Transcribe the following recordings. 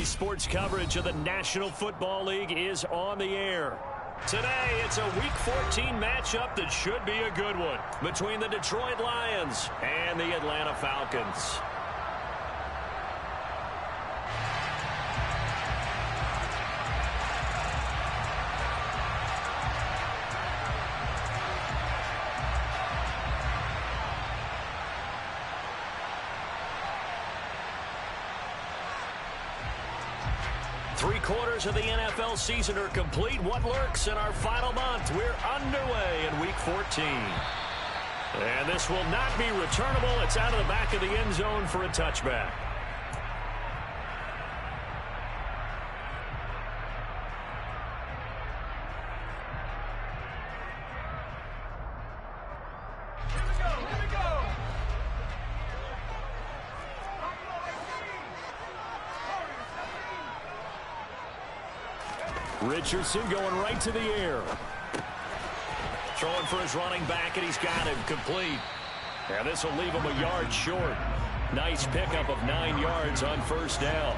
NBC Sports coverage of the National Football League is on the air. Today, it's a Week 14 matchup that should be a good one between the Detroit Lions and the Atlanta Falcons. Three-quarters of the NFL season are complete. What lurks in our final month? We're underway in Week 14. And this will not be returnable. It's out of the back of the end zone for a touchback. Richardson going right to the air. Throwing for his running back, and he's got him complete. And this will leave him a yard short. Nice pickup of 9 yards on first down.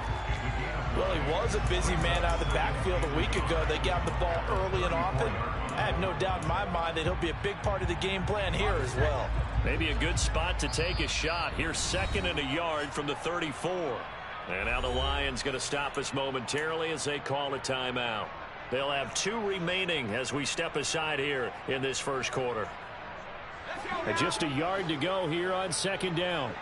Well, he was a busy man out of the backfield a week ago. They got the ball early and often. I have no doubt in my mind that he'll be a big part of the game plan here as well. Maybe a good spot to take a shot. Here's 2nd and a yard from the 34. And now the Lions going to stop us momentarily as they call a timeout. They'll have 2 remaining as we step aside here in this first quarter. And just a yard to go here on 2nd down.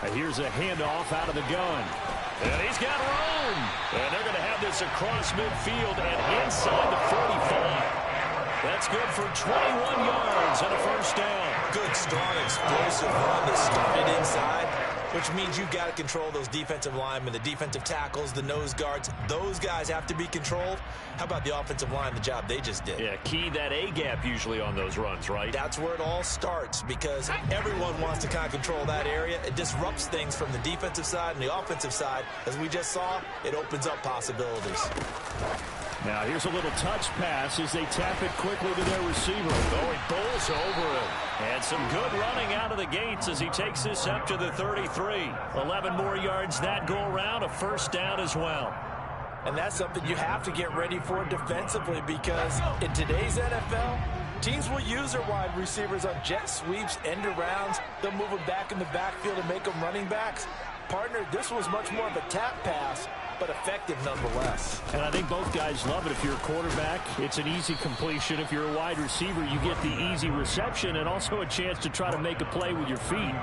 And here's a handoff out of the gun. And he's got room. And they're going to have this across midfield and inside the 45. That's good for 21 yards and a first down. Good, strong, explosive run that started inside, which means you've got to control those defensive linemen, the defensive tackles, the nose guards. Those guys have to be controlled. How about the offensive line, the job they just did? Yeah, key that A-gap usually on those runs, right? That's where it all starts because everyone wants to kind of control that area. It disrupts things from the defensive side and the offensive side. As we just saw, it opens up possibilities. Now here's a little touch pass as they tap it quickly to their receiver. Oh, he bowls over it. And some good running out of the gates as he takes this up to the 33. 11 more yards that go around, a first down as well. And that's something you have to get ready for defensively because in today's NFL, teams will use their wide receivers on jet sweeps, end arounds. They'll move them back in the backfield and make them running backs. Partner, this was much more of a tap pass, but effective nonetheless. And I think both guys love it. If you're a quarterback, it's an easy completion. If you're a wide receiver, you get the easy reception and also a chance to try to make a play with your feet.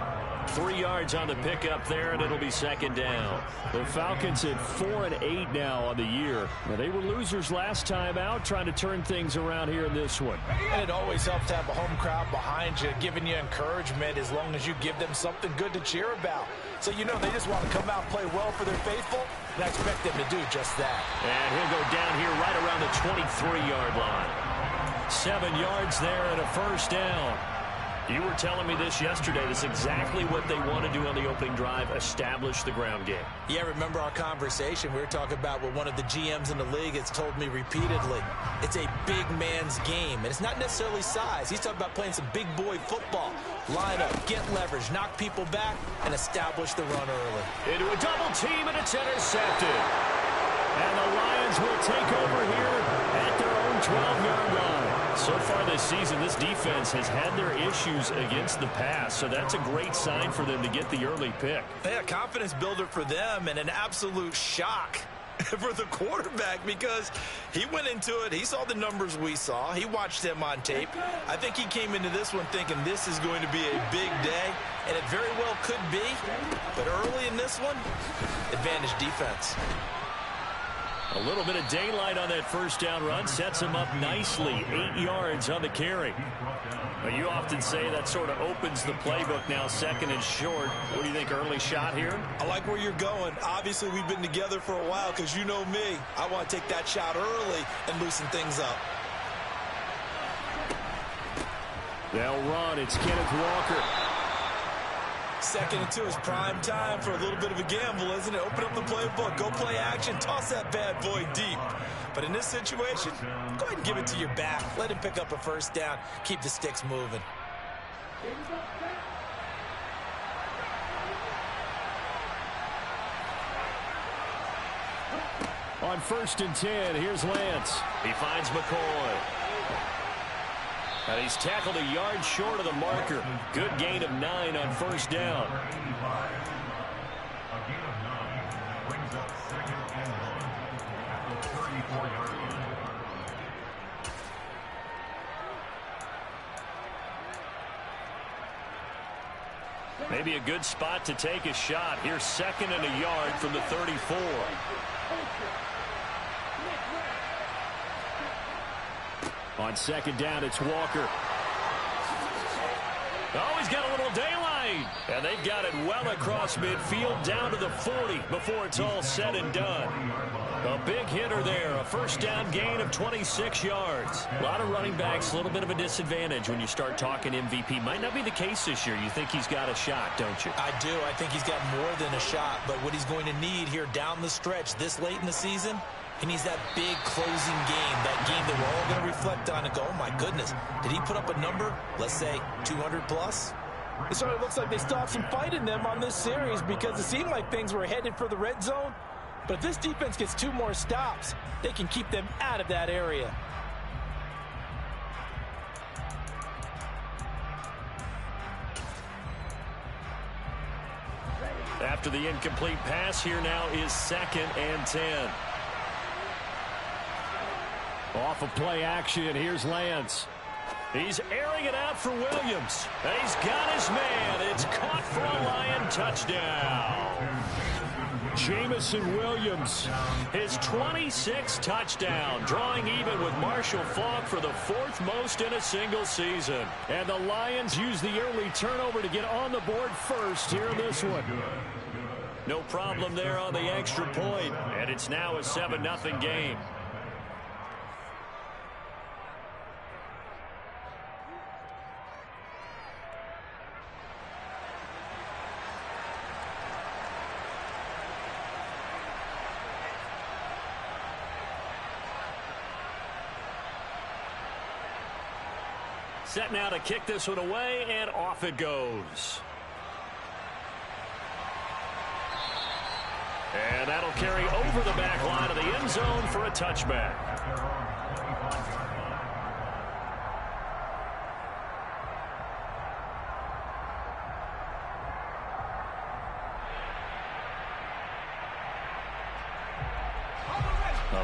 3 yards on the pickup there, and it'll be 2nd down. The Falcons at 4-8 now on the year. Now, they were losers last time out, trying to turn things around here in this one. And it always helps to have a home crowd behind you, giving you encouragement as long as you give them something good to cheer about. So you know they just want to come out and play well for their faithful, and I expect them to do just that. And he'll go down here right around the 23-yard line. 7 yards there and a first down. You were telling me this yesterday. That's exactly what they want to do on the opening drive, establish the ground game. Yeah, remember our conversation. We were talking about what one of the GMs in the league has told me repeatedly. It's a big man's game, and it's not necessarily size. He's talking about playing some big boy football. Line up, get leverage, knock people back, and establish the run early. Into a double team, and it's intercepted. And the Lions will take over here at their own 12-yard line. So far this season, this defense has had their issues against the pass, so that's a great sign for them to get the early pick. Yeah, confidence builder for them and an absolute shock for the quarterback because he went into it. He saw the numbers we saw. He watched them on tape. I think he came into this one thinking this is going to be a big day, and it very well could be. But early in this one, advantage defense. A little bit of daylight on that first down run sets him up nicely. 8 yards on the carry. But you often say that sort of opens the playbook now, 2nd and short. What do you think, early shot here? I like where you're going. Obviously, we've been together for a while because you know me. I want to take that shot early and loosen things up. They'll run. It's Kenneth Walker. 2nd and 2 is prime time for a little bit of a gamble, isn't it? Open up the playbook, go play action, toss that bad boy deep. But in this situation, go ahead and give it to your back. Let him pick up a first down. Keep the sticks moving. On 1st and 10, here's Lance. He finds McCoy. And he's tackled a yard short of the marker. Good gain of 9 on 1st down. Maybe a good spot to take a shot. Here's 2nd and a yard from the 34. On 2nd down, it's Walker. Oh, he's got a little daylight. And they've got it well across midfield down to the 40 before it's all said and done. A big hitter there. A 1st down gain of 26 yards. A lot of running backs, a little bit of a disadvantage when you start talking MVP. Might not be the case this year. You think he's got a shot, don't you? I do. I think he's got more than a shot. But what he's going to need here down the stretch this late in the season, he needs that big closing game, that game that we're all going to reflect on and go, oh, my goodness, did he put up a number, let's say, 200 plus? It certainly looks like they still have some fight in them on this series because it seemed like things were headed for the red zone. But if this defense gets 2 more stops, they can keep them out of that area. After the incomplete pass, here now is 2nd and 10. Off of play action, here's Lance. He's airing it out for Williams. And he's got his man. It's caught for a Lion touchdown. Jamison Williams. His 26th touchdown, drawing even with Marshall Faulk for the 4th most in a single season. And the Lions use the early turnover to get on the board first here in this one. No problem there on the extra point. And it's now a 7-0 game. Set now to kick this one away, and off it goes. And that'll carry over the back line of the end zone for a touchback.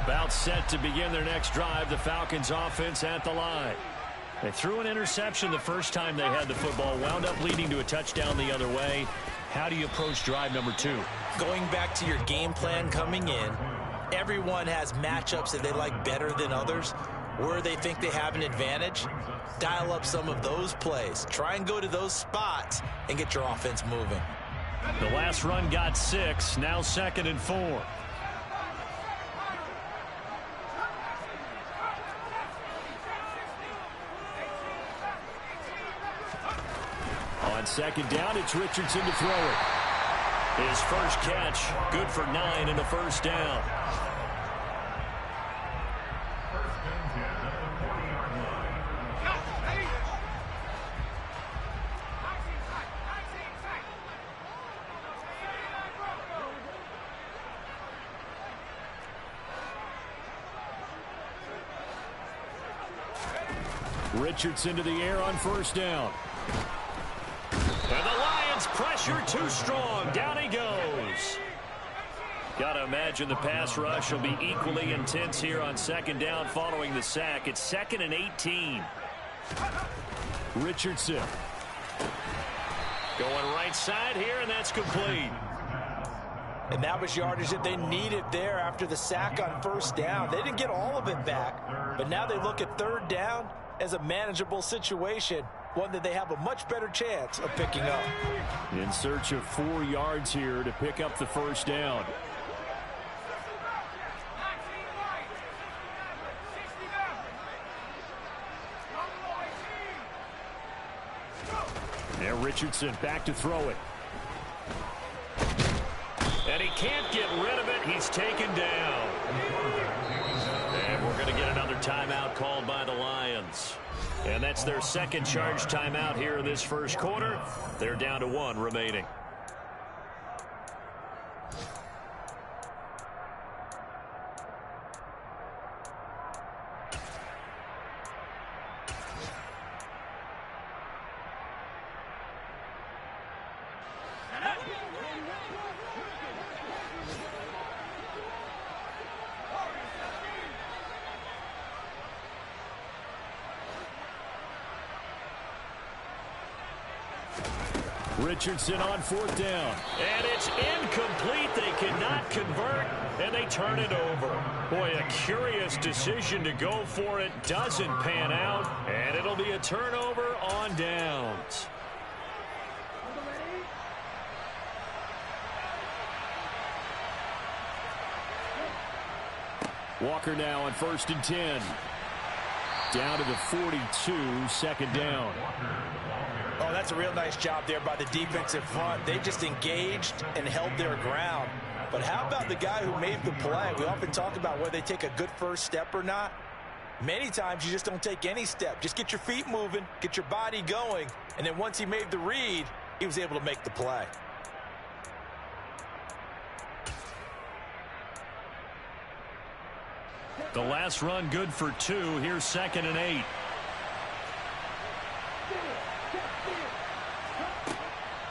About set to begin their next drive, the Falcons offense at the line. They threw an interception the first time they had the football, wound up leading to a touchdown the other way. How do you approach drive number 2? Going back to your game plan coming in, everyone has matchups that they like better than others, where they think they have an advantage. Dial up some of those plays. Try and go to those spots and get your offense moving. The last run got 6, now 2nd and 4. On 2nd down, it's Richardson to throw it. His first catch, good for 9 and a 1st down. Richardson to the air on 1st down. And the Lions pressure too strong. Down he goes. Got to imagine the pass rush will be equally intense here on 2nd down following the sack. It's 2nd and 18. Richardson. Going right side here, and that's complete. And that was yardage that they needed there after the sack on 1st down. They didn't get all of it back, but now they look at 3rd down as a manageable situation, one that they have a much better chance of picking up. In search of 4 yards here to pick up the 1st down. Now Richardson back to throw it. And he can't get rid of it. He's taken down. And we're going to get another timeout called by the Lions. And that's their 2nd charge timeout here in this 1st quarter. They're down to 1 remaining. Richardson on fourth down. And it's incomplete. They cannot convert, and they turn it over. Boy, a curious decision to go for it. Doesn't pan out, and it'll be a turnover on downs. Walker now on 1st and 10. Down to the 42, second down. Oh, that's a real nice job there by the defensive front. They just engaged and held their ground. But how about the guy who made the play? We often talk about whether they take a good first step or not. Many times you just don't take any step. Just get your feet moving, get your body going, and then once he made the read, he was able to make the play. The last run good for 2. Here's 2nd and 8.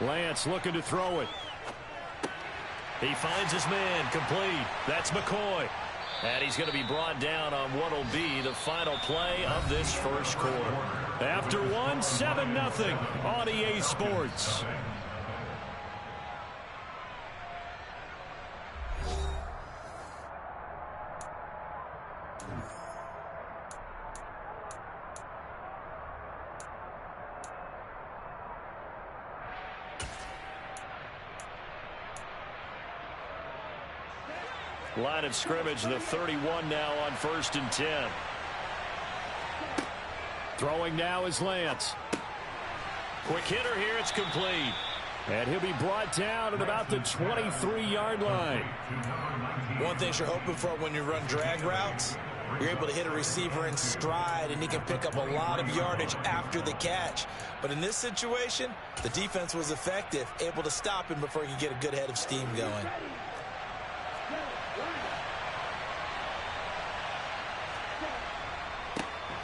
Lance looking to throw it. He finds his man, complete. That's McCoy. And he's going to be brought down on what will be the final play of this first quarter. After 7-0 on EA Sports. Line of scrimmage, the 31 now on 1st and 10. Throwing now is Lance. Quick hitter here, it's complete. And he'll be brought down at about the 23-yard line. One thing you're hoping for when you run drag routes, you're able to hit a receiver in stride, and he can pick up a lot of yardage after the catch. But in this situation, the defense was effective, able to stop him before he could get a good head of steam going.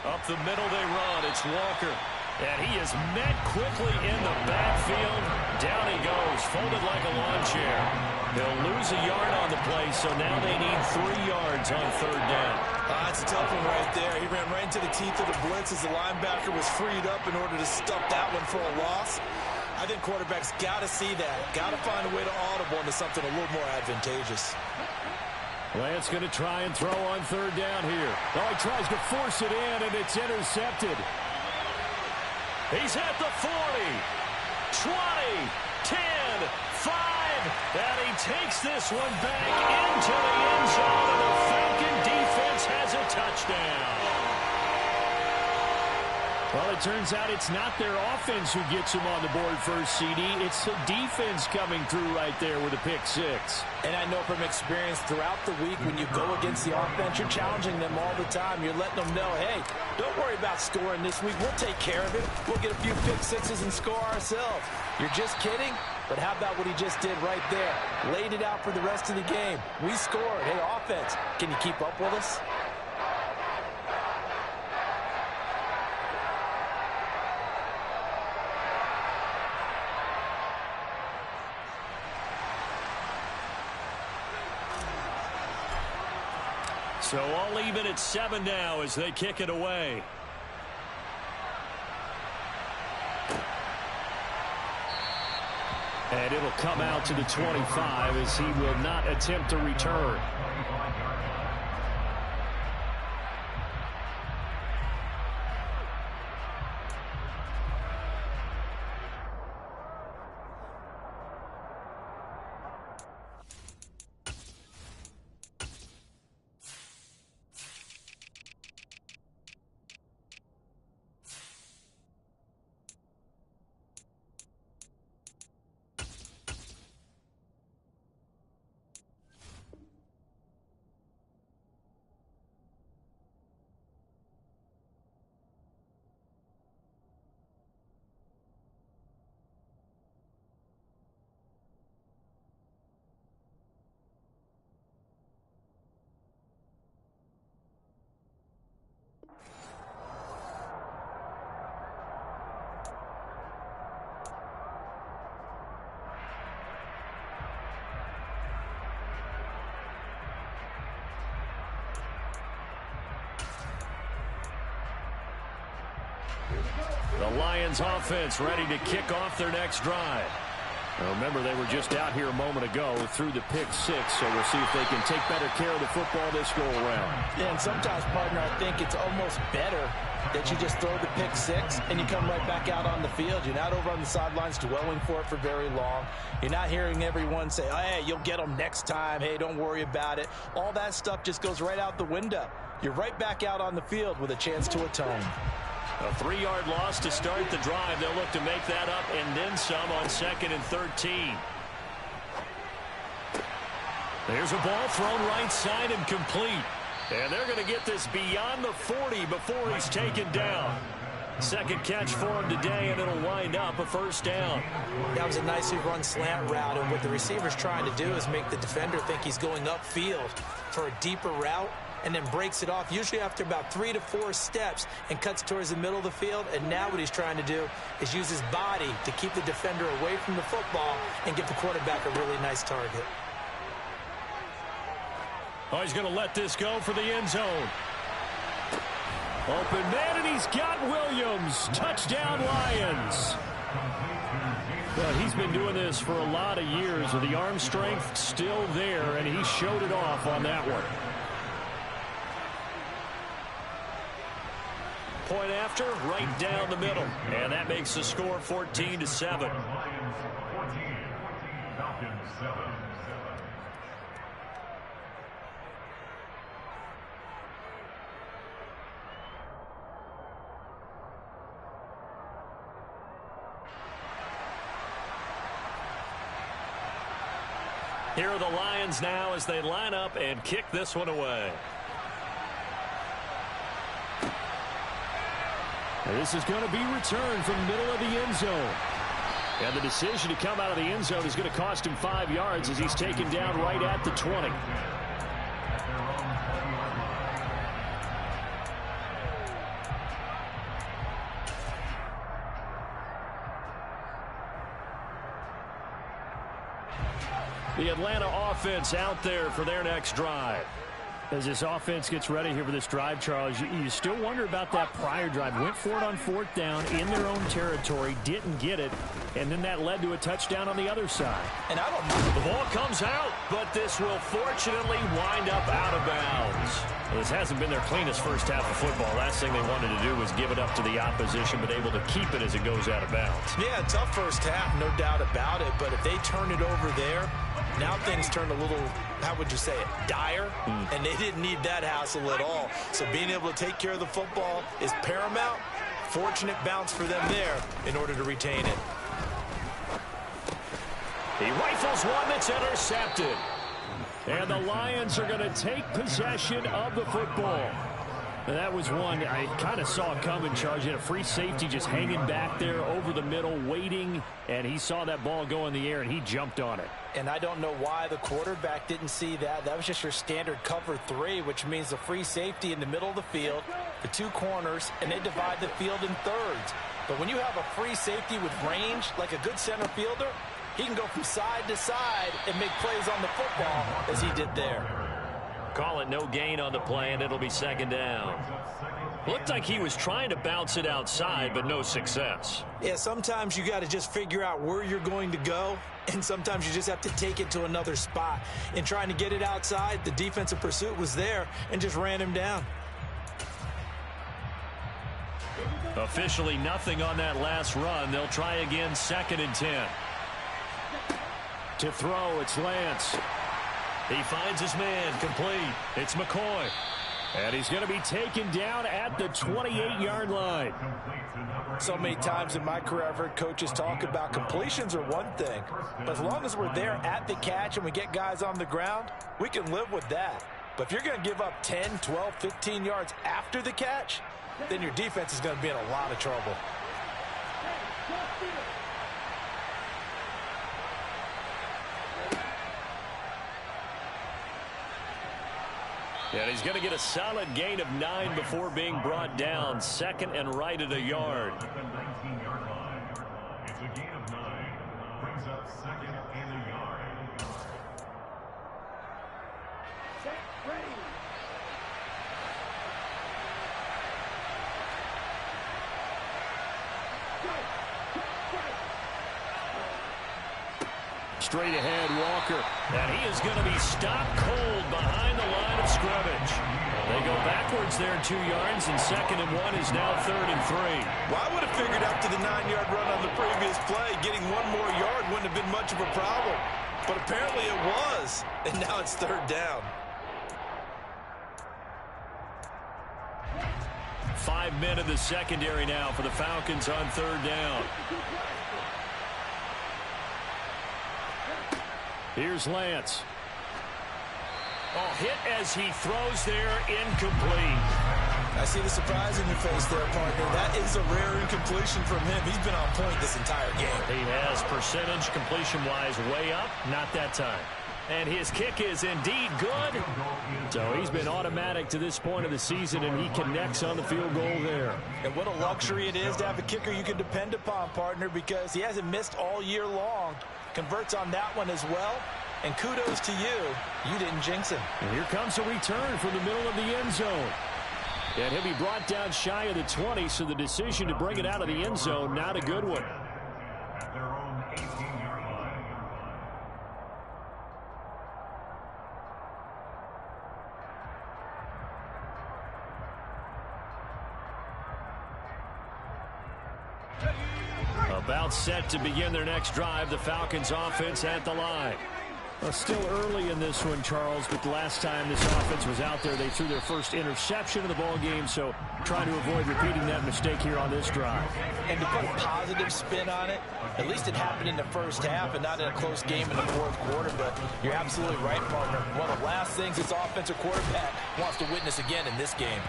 Up the middle they run. It's Walker. And he is met quickly in the backfield. Down he goes, folded like a lawn chair. They'll lose a yard on the play, so now they need 3 yards on 3rd down. That's a tough one right there. He ran right into the teeth of the blitz as the linebacker was freed up in order to stuff that one for a loss. I think quarterbacks got to see that. Got to find a way to audible into something a little more advantageous. Lance going to try and throw on 3rd down here. Oh, he tries to force it in, and it's intercepted. He's at the 40, 20, 10, 5, and he takes this one back into the end zone, and the Falcon defense has a touchdown. Well, it turns out it's not their offense who gets them on the board first, CD. It's the defense coming through right there with a pick 6. And I know from experience throughout the week, when you go against the offense, you're challenging them all the time. You're letting them know, hey, don't worry about scoring this week. We'll take care of it. We'll get a few pick 6s and score ourselves. You're just kidding? But how about what he just did right there? Laid it out for the rest of the game. We scored. Hey, offense, can you keep up with us? So all even at 7 now as they kick it away. And it'll come out to the 25 as he will not attempt to return. The Lions offense ready to kick off their next drive. Now remember, they were just out here a moment ago through the pick six, so we'll see if they can take better care of the football this go around. Yeah, and sometimes, partner, I think it's almost better that you just throw the pick six and you come right back out on the field. You're not over on the sidelines dwelling for it for very long. You're not hearing everyone say, oh, hey, you'll get them next time. Hey, don't worry about it. All that stuff just goes right out the window. You're right back out on the field with a chance to atone. A 3-yard loss to start the drive. They'll look to make that up and then some on 2nd and 13. There's a ball thrown right side and complete. And they're going to get this beyond the 40 before he's taken down. Second catch for him today, and it'll wind up a first down. That was a nicely run slant route, and what the receiver's trying to do is make the defender think he's going upfield for a deeper route, and then breaks it off, usually after about 3 to 4 steps, and cuts towards the middle of the field. And now what he's trying to do is use his body to keep the defender away from the football and give the quarterback a really nice target. Oh, he's going to let this go for the end zone. Open man, and he's got Williams. Touchdown, Lions. Well, he's been doing this for a lot of years, with the arm strength still there, and he showed it off on that one. Point after, right down the middle. And that makes the score 14-7. Here are the Lions now as they line up and kick this one away. And this is going to be returned from the middle of the end zone. And the decision to come out of the end zone is going to cost him 5 yards as he's taken down right at the 20. The Atlanta offense out there for their next drive. As this offense gets ready here for this drive, Charles, you still wonder about that prior drive. Went for it on 4th down in their own territory, didn't get it, and then that led to a touchdown on the other side. And I don't know. The ball comes out, but this will fortunately wind up out of bounds. Well, this hasn't been their cleanest first half of football. Last thing they wanted to do was give it up to the opposition, but able to keep it as it goes out of bounds. Yeah, tough first half, no doubt about it, but if they turn it over there, now things turn a little, how would you say it, dire, and they didn't need that hassle at all. So being able to take care of the football is paramount. Fortunate bounce for them there in order to retain it. He rifles one that's intercepted. And the Lions are going to take possession of the football. And that was one I kind of saw coming, Charge. He had a free safety just hanging back there over the middle, waiting, and he saw that ball go in the air, and he jumped on it. And I don't know why the quarterback didn't see that. That was just your standard cover 3, which means the free safety in the middle of the field, the 2 corners, and they divide the field in thirds. But when you have a free safety with range, like a good center fielder, he can go from side to side and make plays on the football as he did there. Call it no gain on the play, and it'll be 2nd down. Looked like he was trying to bounce it outside, but no success. Yeah, sometimes you got to just figure out where you're going to go, and sometimes you just have to take it to another spot. In trying to get it outside, the defensive pursuit was there and just ran him down. Officially nothing on that last run. They'll try again, 2nd and 10. To throw, it's Lance. He finds his man, complete. It's McCoy. And he's going to be taken down at the 28-yard line. So many times in my career, I've heard coaches talk about completions are one thing. But as long as we're there at the catch and we get guys on the ground, we can live with that. But if you're going to give up 10, 12, 15 yards after the catch, then your defense is going to be in a lot of trouble. And he's going to get a solid gain of 9 before being brought down. 2nd and right at a yard. It's a gain of 9. Brings up 2nd and a yard. Set, ready. straight ahead, Walker. And he is going to be stopped cold behind the line of scrimmage. They go backwards there 2 yards, and 2nd and 1 is now 3rd and 3. Well, I would have figured after the 9-yard run on the previous play, getting 1 more yard wouldn't have been much of a problem. But apparently it was, and now it's 3rd down. 5 men in the secondary now for the Falcons on 3rd down. Here's Lance. Oh, hit as he throws there, incomplete. I see the surprise in your face there, partner. That is a rare incompletion from him. He's been on point this entire game. He has percentage completion-wise way up, not that time. And his kick is indeed good. So he's been automatic to this point of the season, and he connects on the field goal there. And what a luxury it is to have a kicker you can depend upon, partner, because he hasn't missed all year long. Converts on that one as well. And kudos to you. You didn't jinx him. And here comes a return from the middle of the end zone. And he'll be brought down shy of the 20, so the decision to bring it out of the end zone, not a good one. At their own 18-yard line. About set to begin their next drive, the Falcons offense at the line. Well, still early in this one, Charles, but the last time this offense was out there, they threw their first interception of the ball game, so trying to avoid repeating that mistake here on this drive. And to put a positive spin on it, at least it happened in the first half and not in a close game in the fourth quarter, but you're absolutely right, partner. One of the last things this offensive quarterback wants to witness again in this game.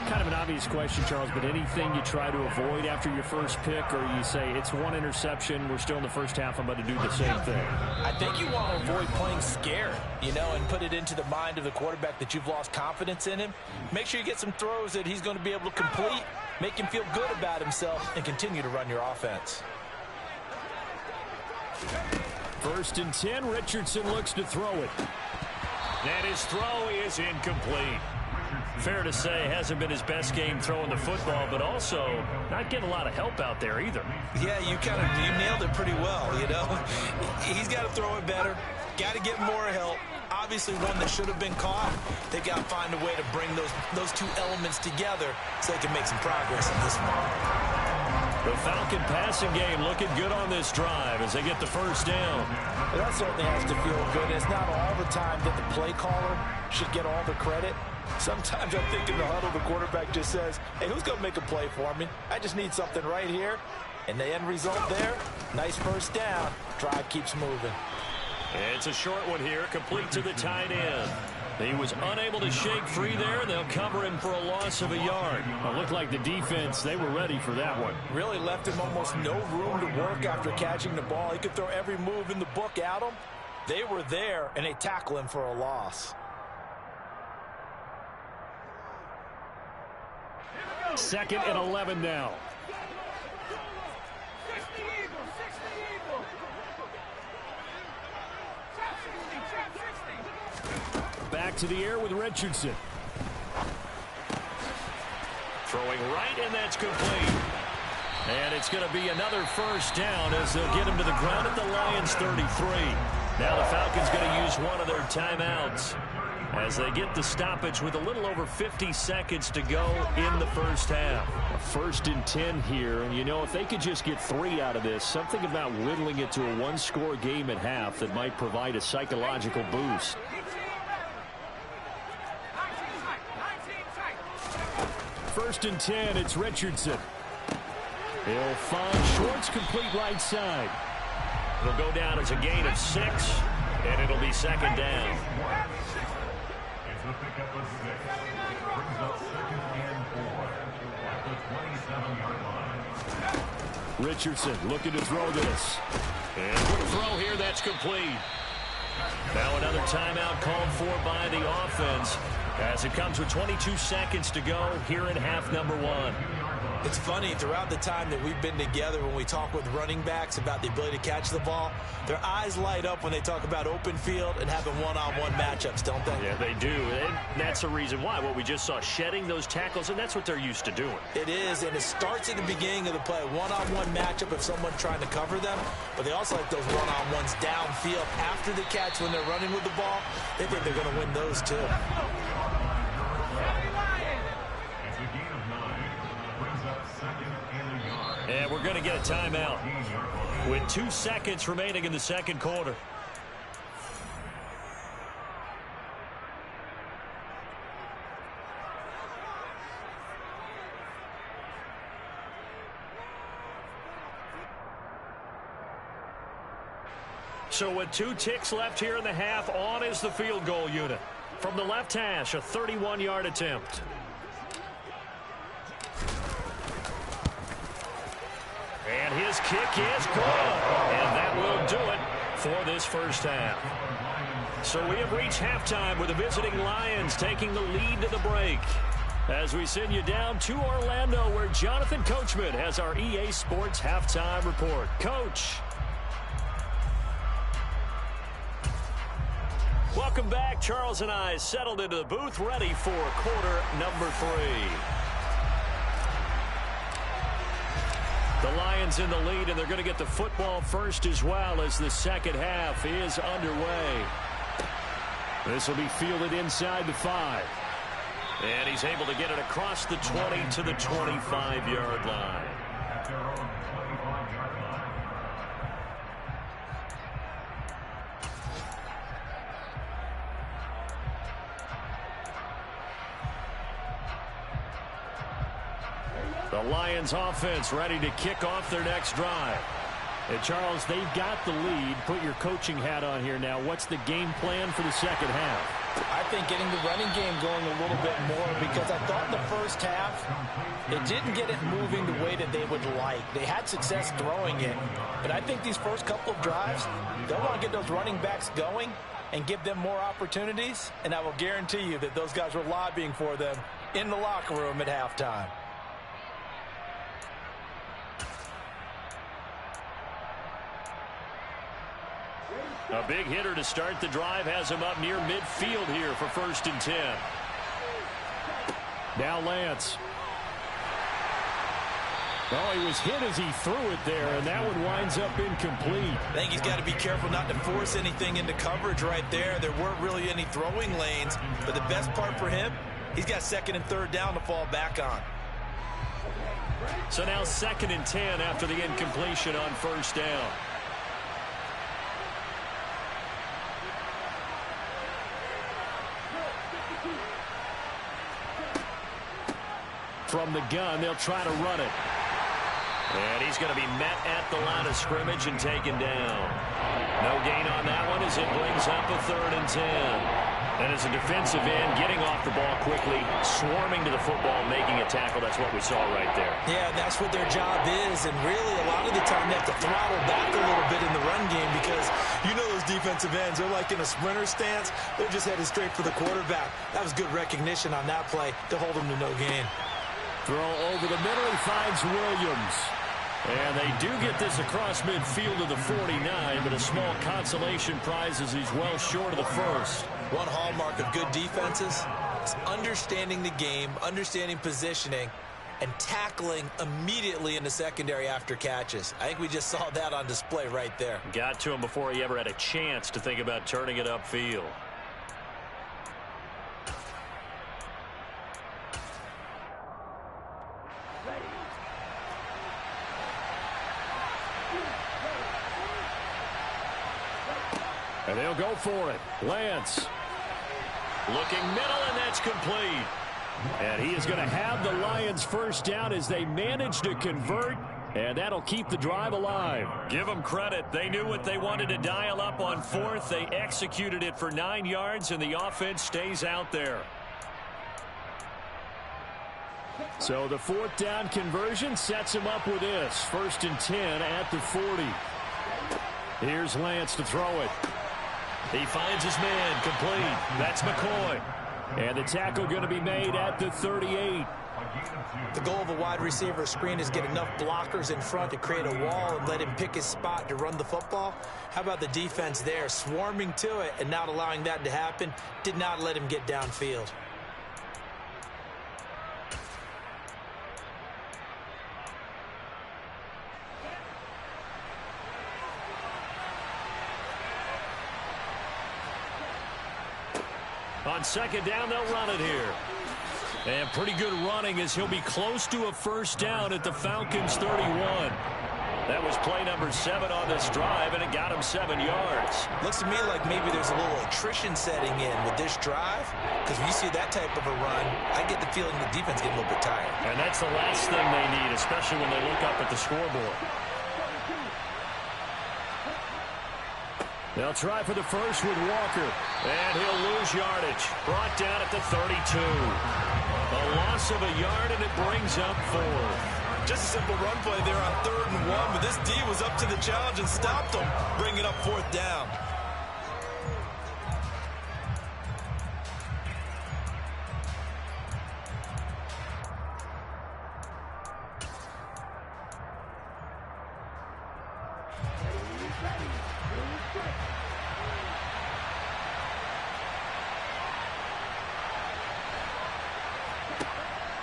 Kind of an obvious question, Charles, but anything you try to avoid after your first pick, or you say it's one interception, we're still in the first half, I'm about to do the same thing? I think you want to avoid playing scared, and put it into the mind of the quarterback that you've lost confidence in him. Make sure you get some throws that he's going to be able to complete, make him feel good about himself, and continue to run your offense. 1st and 10, Richardson looks to throw it. And his throw is incomplete. Fair to say, hasn't been his best game throwing the football, but also not getting a lot of help out there either. Yeah, you nailed it pretty well, He's got to throw it better, got to get more help. Obviously one that should have been caught. They got to find a way to bring those two elements together so they can make some progress in this one. The Falcon passing game looking good on this drive as they get the 1st down. Well, that certainly has to feel good. It's not all the time that the play caller should get all the credit. Sometimes I think in the huddle, the quarterback just says, hey, who's going to make a play for me? I just need something right here. And the end result there, nice 1st down. Drive keeps moving. It's a short one here, complete to the tight end. He was unable to shake free there. They'll cover him for a loss of a yard. It looked like the defense, they were ready for that one. Really left him almost no room to work after catching the ball. He could throw every move in the book at him. They were there, and they tackle him for a loss. 2nd and 11 now. Back to the air with Richardson. Throwing right, and that's complete. And it's going to be another 1st down as they'll get him to the ground at the Lions' 33. Now the Falcons going to use one of their timeouts as they get the stoppage with a little over 50 seconds to go in the 1st half. A 1st and 10 here, and if they could just get 3 out of this, something about whittling it to a 1-score game at half that might provide a psychological boost. 1st and 10, it's Richardson. He'll find Schwartz complete right side. It'll go down as a gain of 6, and it'll be 2nd down. It's a pickup of 6. Brings up 2nd and 4 at the 27-yard line. Richardson looking to throw this. And quick throw here, that's complete. Now another timeout called for by the offense as it comes with 22 seconds to go here in half number 1. It's funny, throughout the time that we've been together, when we talk with running backs about the ability to catch the ball, their eyes light up when they talk about open field and having one-on-one matchups, don't they? Yeah, they do. And that's the reason why. What we just saw, shedding those tackles, and that's what they're used to doing. It is, and it starts at the beginning of the play. One-on-one matchup if someone's trying to cover them, but they also like those one-on-ones downfield after the catch when they're running with the ball. They think they're going to win those too. And we're going to get a timeout with 2 seconds remaining in the second quarter. So with 2 ticks left here in the half, on is the field goal unit. From the left hash, a 31-yard attempt. And his kick is good. And that will do it for this first half. So we have reached halftime with the visiting Lions taking the lead to the break. As we send you down to Orlando, where Jonathan Coachman has our EA Sports halftime report. Coach. Welcome back. Charles and I settled into the booth, ready for quarter number 3. The Lions in the lead, and they're going to get the football first as well as the second half is underway. This will be fielded inside the 5. And he's able to get it across the 20 to the 25-yard line. The Lions offense ready to kick off their next drive. And Charles, they've got the lead. Put your coaching hat on here now. What's the game plan for the second half? I think getting the running game going a little bit more, because I thought in the first half it didn't get it moving the way that they would like. They had success throwing it, but I think these first couple of drives, they'll want to get those running backs going and give them more opportunities, and I will guarantee you that those guys were lobbying for them in the locker room at halftime. A big hitter to start the drive has him up near midfield here for 1st and 10. Now Lance. Oh, he was hit as he threw it there, and that one winds up incomplete. I think he's got to be careful not to force anything into coverage right there. There weren't really any throwing lanes, but the best part for him, he's got 2nd and 3rd down to fall back on. So now 2nd and 10 after the incompletion on 1st down. From the gun, they'll try to run it. And he's going to be met at the line of scrimmage and taken down. No gain on that one as it brings up a 3rd and 10. And as a defensive end, getting off the ball quickly, swarming to the football, making a tackle. That's what we saw right there. Yeah, that's what their job is. And really, a lot of the time, they have to throttle back a little bit in the run game, because you know those defensive ends, they're like in a sprinter stance. They're just headed straight for the quarterback. That was good recognition on that play to hold them to no gain. Throw over the middle, he finds Williams. And they do get this across midfield of the 49, but a small consolation prize as he's well short of the first. One hallmark of good defenses is understanding the game, understanding positioning, and tackling immediately in the secondary after catches. I think we just saw that on display right there. Got to him before he ever had a chance to think about turning it upfield. And they'll go for it. Lance. Looking middle, and that's complete. And he is going to have the Lions first down as they manage to convert, and that'll keep the drive alive. Give them credit. They knew what they wanted to dial up on 4th. They executed it for 9 yards, and the offense stays out there. So the 4th down conversion sets him up with this. 1st and 10 at the 40. Here's Lance to throw it. He finds his man complete. That's McCoy. And the tackle going to be made at the 38. The goal of a wide receiver screen is get enough blockers in front to create a wall and let him pick his spot to run the football. How about the defense there, swarming to it and not allowing that to happen? Did not let him get downfield. On second down, they'll run it here. And pretty good running as he'll be close to a first down at the Falcons 31. That was play number 7 on this drive, and it got him 7 yards. Looks to me like maybe there's a little attrition setting in with this drive, because when you see that type of a run, I get the feeling the defense getting a little bit tired. And that's the last thing they need, especially when they look up at the scoreboard. They'll try for the first with Walker, and he'll lose yardage. Brought down at the 32. A loss of a yard, and it brings up 4. Just a simple run play there on 3rd and 1, but this D was up to the challenge and stopped them, bringing up 4th down.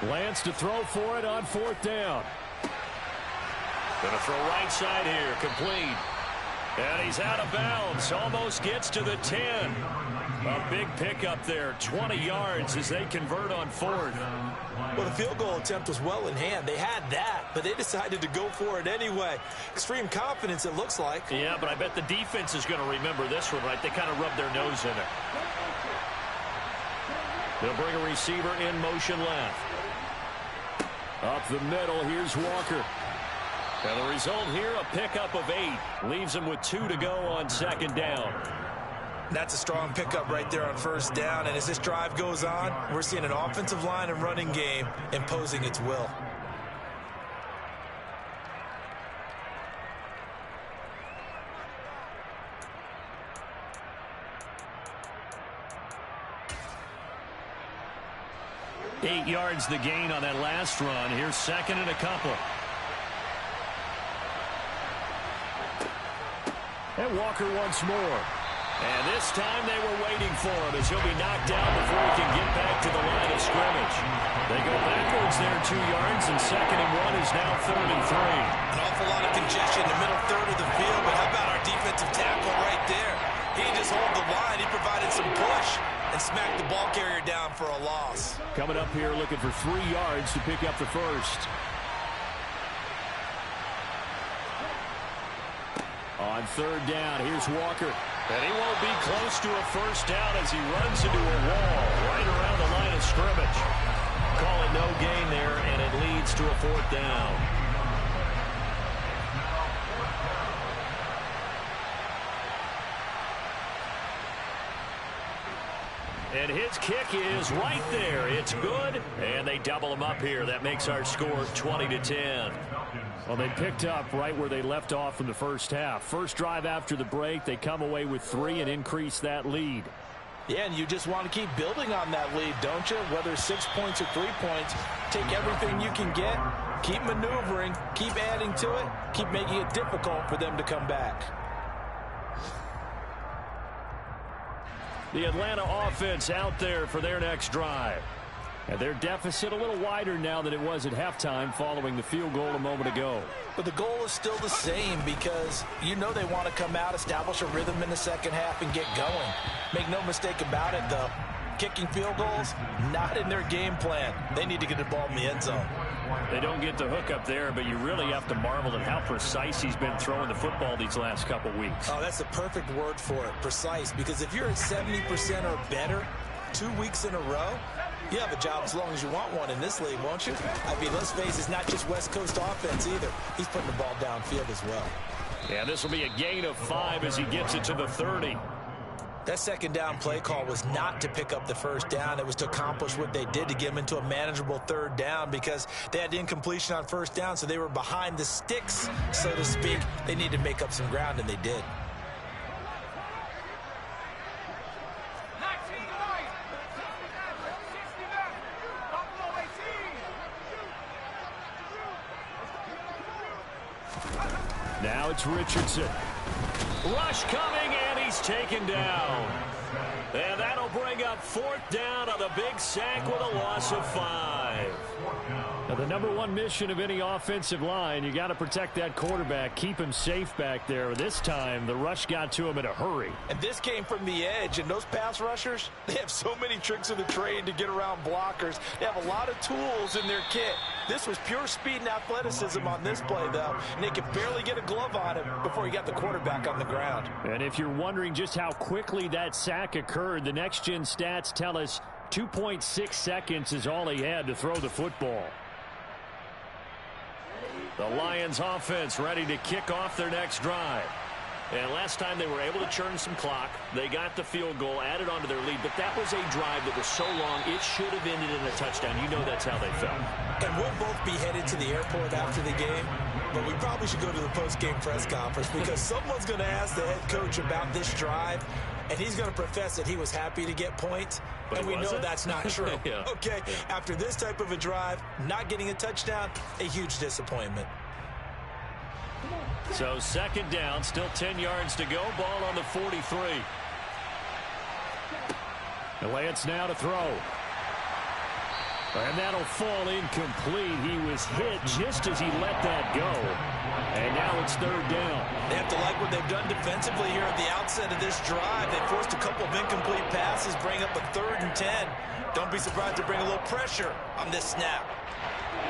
Lance to throw for it on 4th down. Gonna throw right side here, complete. And he's out of bounds, almost gets to the 10. A big pickup there, 20 yards as they convert on 4th. Well, the field goal attempt was well in hand. They had that, but they decided to go for it anyway. Extreme confidence, it looks like. Yeah, but I bet the defense is going to remember this one, right? They kind of rubbed their nose in it. They'll bring a receiver in motion left. Up the middle, here's Walker. And the result here, a pickup of 8. Leaves him with 2 to go on second down. That's a strong pickup right there on first down. And as this drive goes on, we're seeing an offensive line and running game imposing its will. Eight yards the gain on that last run. Here's second and a couple. And Walker once more. And this time they were waiting for him as he'll be knocked down before he can get back to the line of scrimmage. They go backwards there 2 yards, and second and 1 is now 3rd and 3. An awful lot of congestion in the middle third of the field, but how about our defensive tackle right there? He just hold the line. He provided some push and smacked the ball carrier down for a loss. Coming up here looking for 3 yards to pick up the first. On 3rd down, here's Walker. And he won't be close to a first down as he runs into a wall right around the line of scrimmage. Call it no gain there, and it leads to a 4th down. And his kick is right there. It's good, and they double him up here. That makes our score 20-10. Well, they picked up right where they left off in the first half. First drive after the break, they come away with 3 and increase that lead. Yeah, and you just want to keep building on that lead, don't you? Whether 6 points or 3 points, take everything you can get, keep maneuvering, keep adding to it, keep making it difficult for them to come back. The Atlanta offense out there for their next drive. And their deficit a little wider now than it was at halftime following the field goal a moment ago. But the goal is still the same because you know they want to come out, establish a rhythm in the second half, and get going. Make no mistake about it, though. Kicking field goals, not in their game plan. They need to get the ball in the end zone. They don't get the hook up there, but you really have to marvel at how precise he's been throwing the football these last couple weeks. Oh, that's the perfect word for it, precise. Because if you're at 70% or better 2 weeks in a row, you have a job as long as you want one in this league, won't you? I mean, let's face it, it's not just West Coast offense either. He's putting the ball downfield as well. Yeah, this will be a gain of 5 as he gets it to the 30. That second down play call was not to pick up the first down. It was to accomplish what they did to get them into a manageable 3rd down because they had incompletion on first down, so they were behind the sticks, so to speak. They needed to make up some ground, and they did. Now it's Richardson. Rush coming, and he's taken down. And that'll bring up 4th down on the big sack with a loss of 5. Now, the number one mission of any offensive line, you got to protect that quarterback, keep him safe back there. This time, the rush got to him in a hurry. And this came from the edge, and those pass rushers, they have so many tricks of the trade to get around blockers. They have a lot of tools in their kit. This was pure speed and athleticism on this play, though, and they could barely get a glove on him before he got the quarterback on the ground. And if you're wondering just how quickly that sack occurred, the next-gen stats tell us 2.6 seconds is all he had to throw the football. The Lions offense ready to kick off their next drive. And last time they were able to churn some clock. They got the field goal, added on to their lead. But that was a drive that was so long, it should have ended in a touchdown. You know that's how they felt. And we'll both be headed to the airport after the game. But we probably should go to the post-game press conference because someone's going to ask the head coach about this drive. And he's going to profess that he was happy to get points. But and we know that's not true. Yeah. Okay, after this type of a drive, not getting a touchdown, a huge disappointment. So 2nd down, still 10 yards to go. Ball on the 43. The Lance now to throw. And that'll fall incomplete. He was hit just as he let that go. And now it's 3rd down. They have to like what they've done defensively here at the outset of this drive. They forced a couple of incomplete passes, bring up a 3rd and 10. Don't be surprised to bring a little pressure on this snap.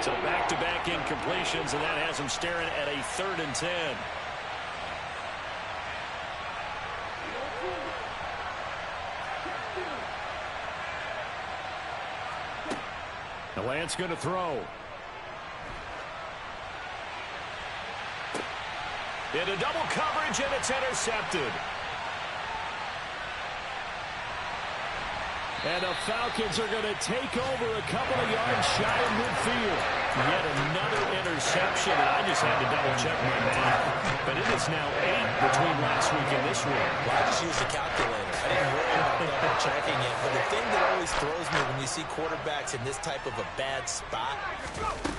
So back-to-back incompletions, and that has him staring at a 3rd and 10. The Lance going to throw. Into double coverage, and it's intercepted. And the Falcons are going to take over a couple of yards shy of midfield. Yet another interception, and I just had to double-check my math. But it is now 8 between last week and this week. Well, I just used the calculator. I didn't worry about double-checking it. But the thing that always throws me when you see quarterbacks in this type of a bad spot,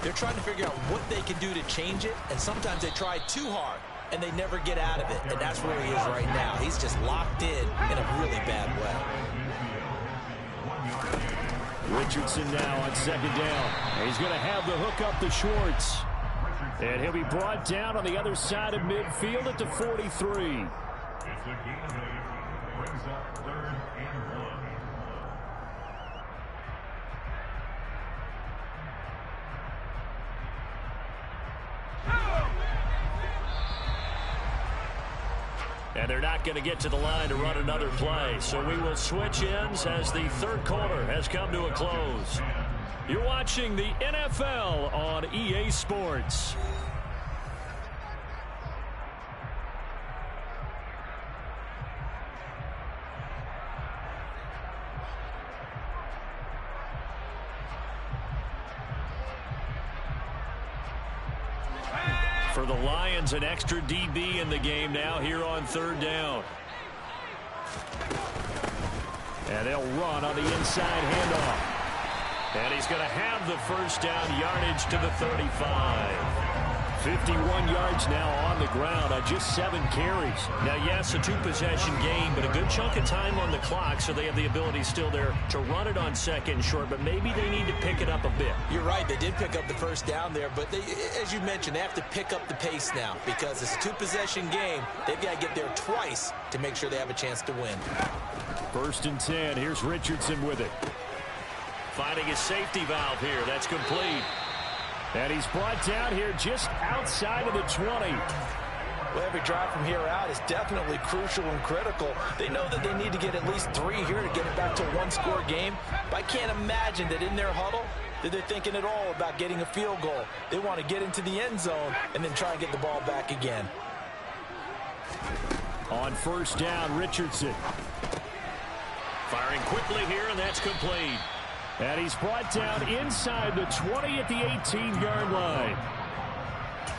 they're trying to figure out what they can do to change it, and sometimes they try too hard, and they never get out of it. And that's where he is right now. He's just locked in a really bad way. Richardson now on 2nd down. He's going to have the hook up to Schwartz. And he'll be brought down on the other side of midfield at the 43. It's a gain of 8. Brings up 3rd and 1. And they're not going to get to the line to run another play. So we will switch ends as the 3rd quarter has come to a close. You're watching the NFL on EA Sports. For the Lions, an extra DB in the game now here on 3rd down. And they'll run on the inside handoff. And he's going to have the 1st down, yardage to the 35. 51 yards now on the ground on just 7 carries. Now, yes, a 2-possession game, but a good chunk of time on the clock, so they have the ability still there to run it on 2nd and short, but maybe they need to pick it up a bit. You're right. They did pick up the 1st down there, but they, as you mentioned, they have to pick up the pace now because it's a 2-possession game. They've got to get there twice to make sure they have a chance to win. 1st and 10. Here's Richardson with it. Finding his safety valve here. That's complete. And he's brought down here just outside of the 20. Well, every drive from here out is definitely crucial and critical. They know that they need to get at least 3 here to get it back to a 1-score game. But I can't imagine that in their huddle that they're thinking at all about getting a field goal. They want to get into the end zone and then try and get the ball back again. On 1st down, Richardson. Firing quickly here, and that's complete. And he's brought down inside the 20 at the 18-yard line.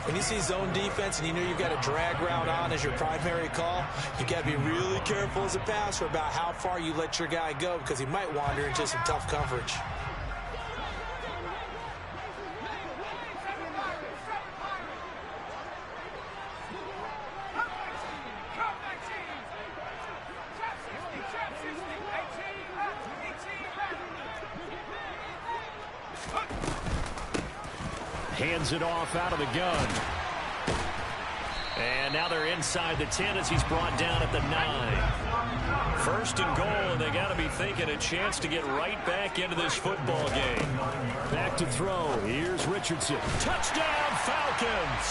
When you see zone defense and you know you've got a drag route on as your primary call, you got to be really careful as a passer about how far you let your guy go because he might wander into some tough coverage. Hands it off out of the gun. And now they're inside the 10 as he's brought down at the 9. First and goal, and they got to be thinking a chance to get right back into this football game. Back to throw. Here's Richardson. Touchdown, Falcons!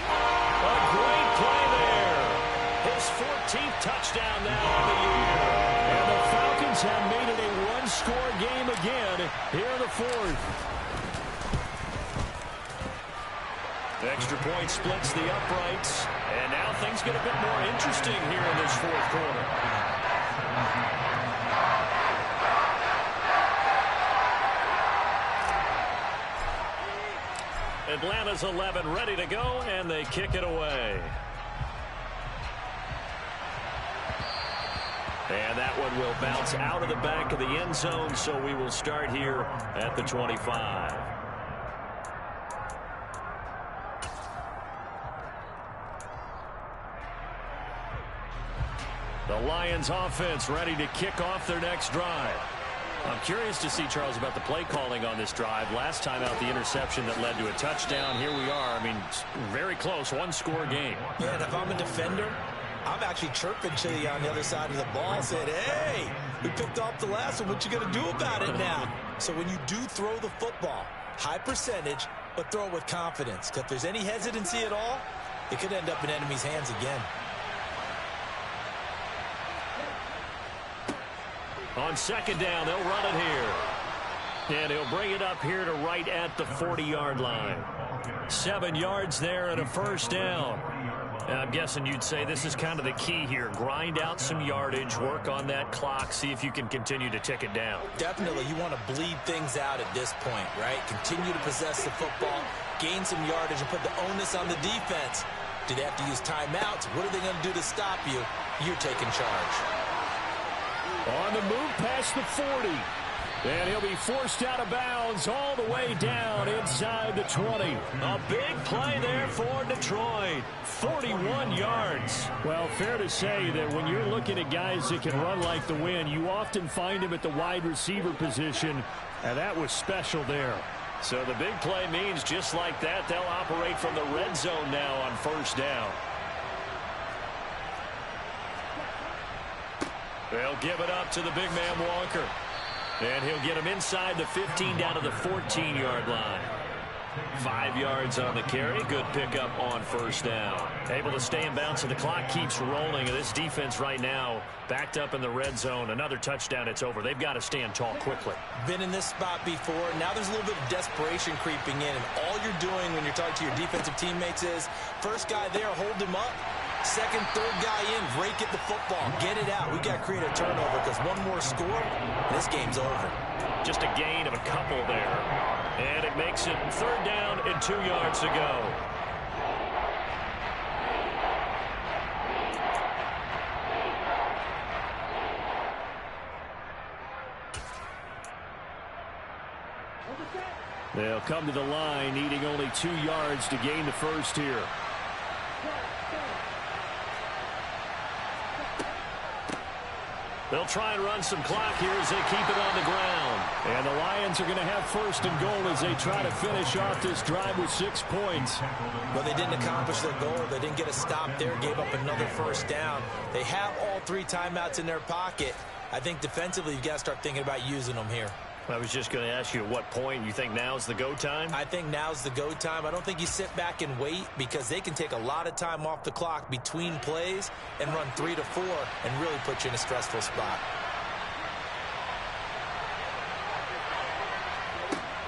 A great play there. His 14th touchdown now on the year. And the Falcons have made it a one-score game again here in the fourth. Extra point splits the uprights. And now things get a bit more interesting here in this fourth quarter. Atlanta's 11 ready to go, and they kick it away. And that one will bounce out of the back of the end zone, so we will start here at the 25. The Lions offense ready to kick off their next drive. I'm curious to see, Charles, about the play calling on this drive. Last time out, the interception that led to a touchdown. Here we are. I mean, very close, one-score game. Yeah, and if I'm a defender, I'm actually chirping to you on the other side of the ball, saying, hey, we picked off the last one. What you going to do about it now? So when you do throw the football, high percentage, but throw it with confidence. Because if there's any hesitancy at all, it could end up in enemy's hands again. On second down, they'll run it here. And he'll bring it up here to right at the 40-yard line. 7 yards there and a first down. And I'm guessing you'd say this is kind of the key here. Grind out some yardage, work on that clock, see if you can continue to tick it down. Definitely, you want to bleed things out at this point, right? Continue to possess the football, gain some yardage, and put the onus on the defense. Do they have to use timeouts? What are they going to do to stop you? You're taking charge. On the move past the 40. And he'll be forced out of bounds all the way down inside the 20. A big play there for Detroit. 41 yards. Well, fair to say that when you're looking at guys that can run like the wind, you often find him at the wide receiver position, and that was special there. So the big play means just like that, they'll operate from the red zone now on first down. They'll give it up to the big man Walker. And he'll get him inside the 15 down to the 14-yard line. 5 yards on the carry. Good pickup on first down. Able to stay in bounds, and the clock keeps rolling. And this defense right now backed up in the red zone. Another touchdown, it's over. They've got to stand tall quickly. Been in this spot before. Now there's a little bit of desperation creeping in. And all you're doing when you're talking to your defensive teammates is, first guy there, hold him up. Second, third guy in, rake at the football. Get it out. We got to create a turnover because one more score, and this game's over. Just a gain of a couple there. And it makes it third down and 2 yards to go. They'll come to the line, needing only 2 yards to gain the first here. They'll try and run some clock here as they keep it on the ground. And the Lions are going to have first and goal as they try to finish off this drive with 6 points. Well, they didn't accomplish their goal. They didn't get a stop there, gave up another first down. They have all 3 timeouts in their pocket. I think defensively you've got to start thinking about using them here. I was just going to ask you at what point you think now's the go time? I think now's the go time. I don't think you sit back and wait because they can take a lot of time off the clock between plays and run 3 to 4 and really put you in a stressful spot.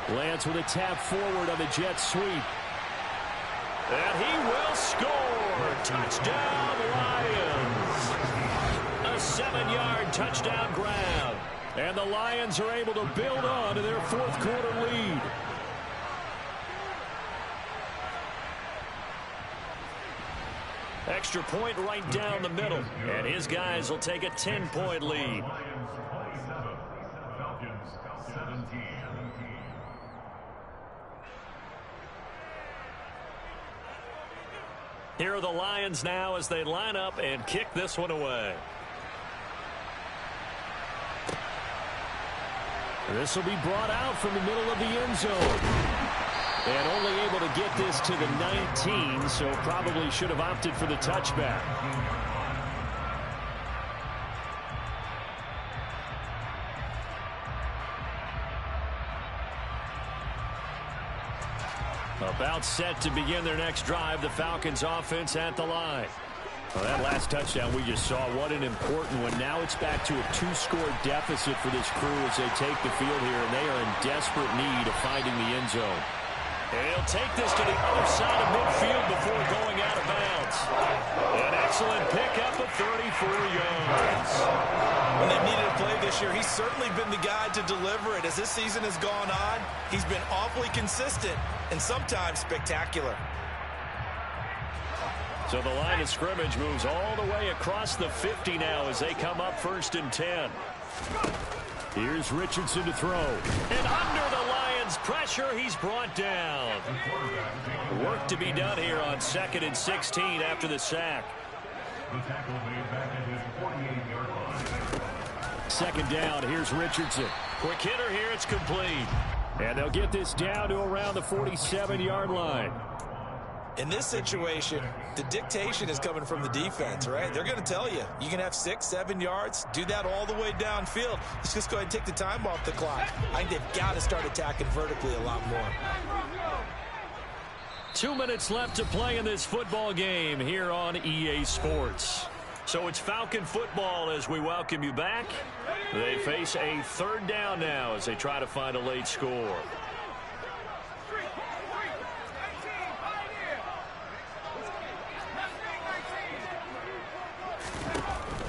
Lance with a tap forward on the jet sweep. And he will score. Touchdown, Lions. A 7-yard touchdown grab. And the Lions are able to build on to their fourth quarter lead. Extra point right down the middle. And his guys will take a 10-point lead. Falcons 17. Here are the Lions now as they line up and kick this one away. This will be brought out from the middle of the end zone. And only able to get this to the 19, so probably should have opted for the touchback. About set to begin their next drive, the Falcons offense at the line. Well, that last touchdown we just saw, what an important one. Now it's back to a 2-score deficit for this crew as they take the field here, and they are in desperate need of finding the end zone. And he'll take this to the other side of midfield before going out of bounds. An excellent pickup of 34 yards. When they've needed a play this year, he's certainly been the guy to deliver it. As this season has gone on, he's been awfully consistent and sometimes spectacular. So the line of scrimmage moves all the way across the 50 now as they come up 1st and 10. Here's Richardson to throw. And under the Lions' pressure, he's brought down. Work to be done here on 2nd and 16 after the sack. The tackle made back at his 48-yard line. 2nd down, here's Richardson. Quick hitter here, it's complete. And they'll get this down to around the 47-yard line. In this situation, the dictation is coming from the defense, right? They're going to tell you, you can have 6, 7 yards, do that all the way downfield. Let's just go ahead and take the time off the clock. I think they've got to start attacking vertically a lot more. 2 minutes left to play in this football game here on EA Sports. So it's Falcon football as we welcome you back. They face a 3rd down now as they try to find a late score.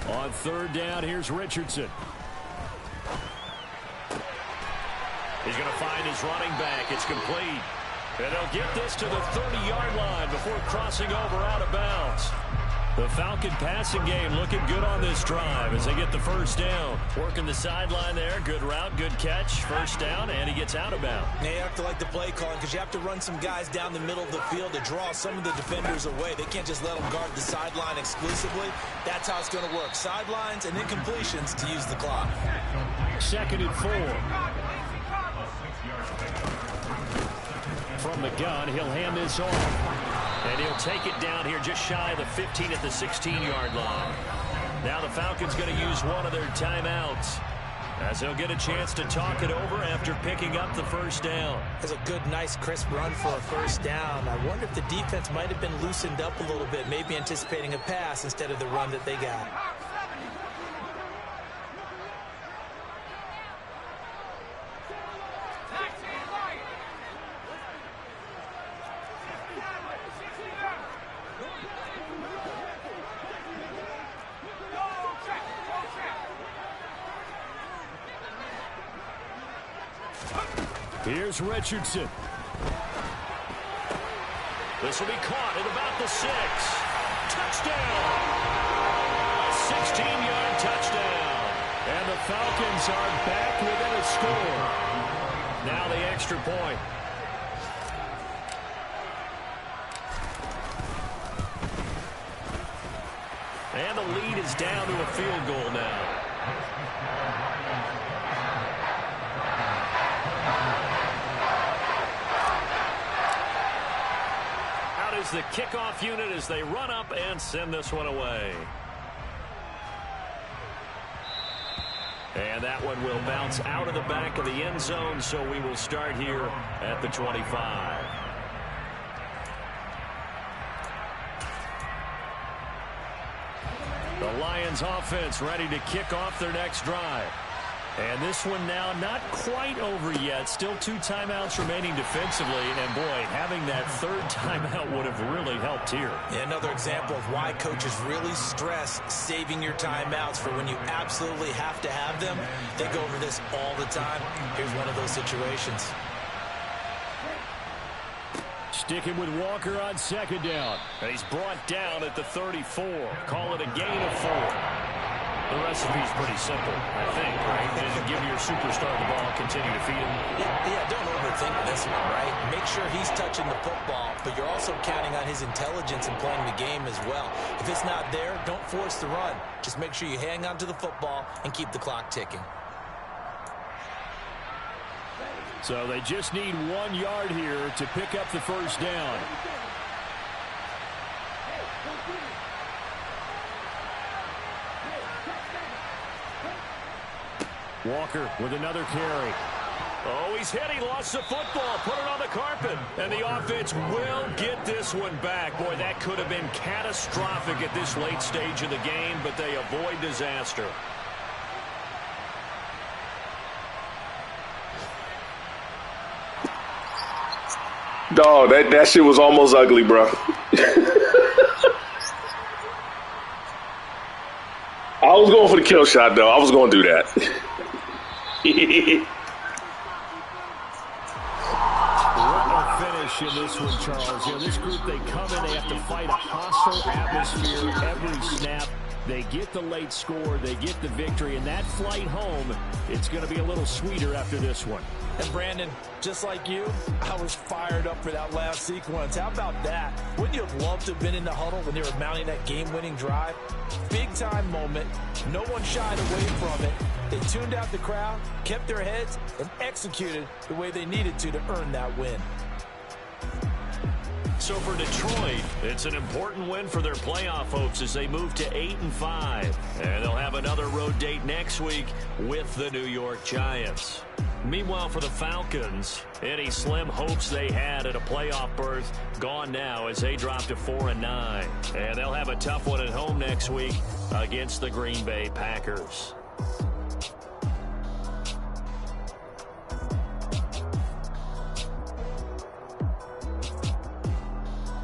On 3rd down, here's Richardson. He's going to find his running back. It's complete. And they'll get this to the 30-yard line before crossing over out of bounds. The Falcon passing game looking good on this drive as they get the 1st down. Working the sideline there. Good route, good catch. 1st down, and he gets out of bounds. Now you have to like the play calling because you have to run some guys down the middle of the field to draw some of the defenders away. They can't just let them guard the sideline exclusively. That's how it's going to work. Sidelines and incompletions to use the clock. 2nd and 4. From the gun, he'll hand this off. And he'll take it down here just shy of the 15 at the 16-yard line. Now the Falcons going to use one of their timeouts as they'll get a chance to talk it over after picking up the 1st down. That's a good, nice, crisp run for a 1st down. I wonder if the defense might have been loosened up a little bit, maybe anticipating a pass instead of the run that they got. Here's Richardson. This will be caught at about the 6. Touchdown! A 16-yard touchdown. And the Falcons are back within a score. Now the extra point. And the lead is down to a field goal now. The kickoff unit as they run up and send this one away. And that one will bounce out of the back of the end zone, so we will start here at the 25. The Lions offense ready to kick off their next drive. And this one now not quite over yet. Still 2 timeouts remaining defensively. And, boy, having that 3rd timeout would have really helped here. Yeah, another example of why coaches really stress saving your timeouts for when you absolutely have to have them. They go over this all the time. Here's one of those situations. Sticking with Walker on 2nd down. And he's brought down at the 34. Call it a gain of 4. The recipe's pretty simple, I think, right? Just give your superstar the ball, continue to feed him. Yeah, don't overthink this one, right? Make sure he's touching the football, but you're also counting on his intelligence in playing the game as well. If it's not there, don't force the run. Just make sure you hang on to the football and keep the clock ticking. So they just need 1 yard here to pick up the first down. Walker with another carry. Oh, he's hit. He lost the football. Put it on the carpet. And the offense will get this one back. Boy, that could have been catastrophic at this late stage of the game, but they avoid disaster. Dog, that shit was almost ugly, bro. I was going for the kill shot, though. I was going to do that. What a finish in this one, Charles. You know, this group, they come in, they have to fight a hostile atmosphere every snap. They get the late score, they get the victory, and that flight home, it's going to be a little sweeter after this one. And Brandon, just like you, I was fired up for that last sequence. How about that? Wouldn't you have loved to have been in the huddle when they were mounting that game-winning drive? Big-time moment. No one shied away from it. They tuned out the crowd, kept their heads, and executed the way they needed to earn that win. So for Detroit, it's an important win for their playoff hopes as they move to 8-5. And they'll have another road date next week with the New York Giants. Meanwhile, for the Falcons, any slim hopes they had at a playoff berth gone now as they drop to 4-9. And they'll have a tough one at home next week against the Green Bay Packers.